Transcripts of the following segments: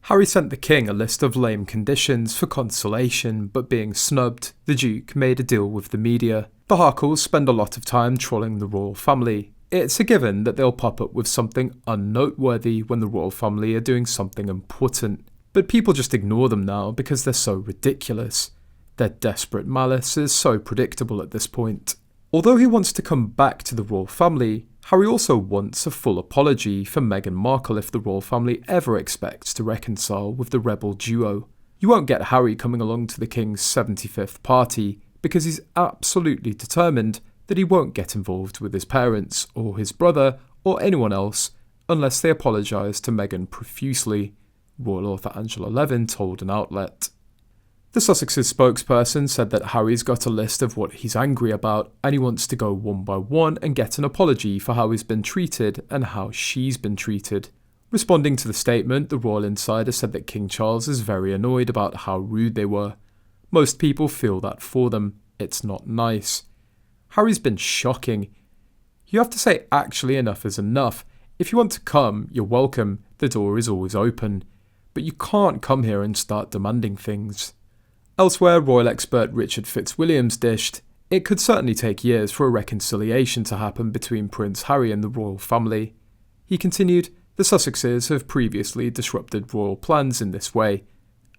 Harry sent the king a list of lame conditions for Conciliation, but being snubbed, the Duke made a deal with the media. The Markles spend a lot of time trolling the royal family. It's a given that they'll pop up with something unnoteworthy when the royal family are doing something important. But people just ignore them now because they're so ridiculous. Their desperate malice is so predictable at this point. Although he wants to come back to the royal family, Harry also wants a full apology for Meghan Markle if the royal family ever expects to reconcile with the rebel duo. You won't get Harry coming along to the king's 75th party because he's absolutely determined that he won't get involved with his parents or his brother or anyone else unless they apologise to Meghan profusely, royal author Angela Levin told an outlet. The Sussex's spokesperson said that Harry's got a list of what he's angry about and he wants to go one by one and get an apology for how he's been treated and how she's been treated. Responding to the statement, the royal insider said that King Charles is very annoyed about how rude they were. Most people feel that for them. It's not nice. Harry's been shocking. You have to say actually enough is enough. If you want to come, you're welcome. The door is always open. But you can't come here and start demanding things. Elsewhere, royal expert Richard Fitzwilliams dished, it could certainly take years for a reconciliation to happen between Prince Harry and the royal family. He continued, the Sussexes have previously disrupted royal plans in this way,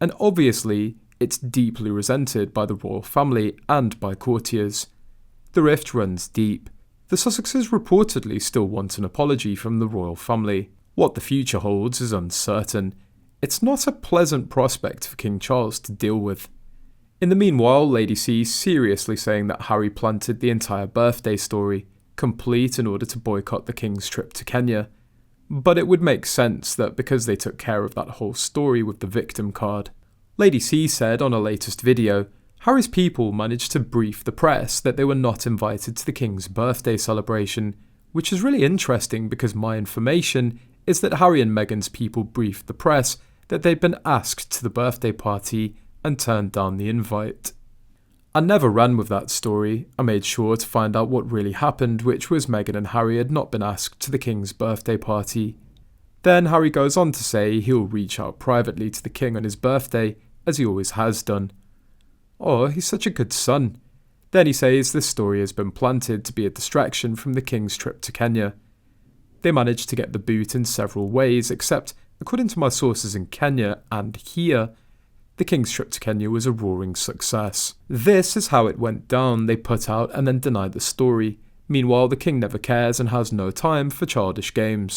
and obviously it's deeply resented by the royal family and by courtiers. The rift runs deep. The Sussexes reportedly still want an apology from the royal family. What the future holds is uncertain. It's not a pleasant prospect for King Charles to deal with. In the meanwhile, Lady C's seriously saying that Harry planted the entire birthday story, complete in order to boycott the king's trip to Kenya. But it would make sense that because they took care of that whole story with the victim card. Lady C said on her latest video, Harry's people managed to brief the press that they were not invited to the king's birthday celebration, which is really interesting because my information is that Harry and Meghan's people briefed the press that they'd been asked to the birthday party and turned down the invite. I never ran with that story. I made sure to find out what really happened, which was Meghan and Harry had not been asked to the king's birthday party. Then Harry goes on to say he'll reach out privately to the king on his birthday, as he always has done. Oh, he's such a good son. Then he says this story has been planted to be a distraction from the king's trip to Kenya. They managed to get the boot in several ways, except, according to my sources in Kenya and here, the king's trip to Kenya was a roaring success. This is how it went down, they put out and then denied the story. Meanwhile, the king never cares and has no time for childish games.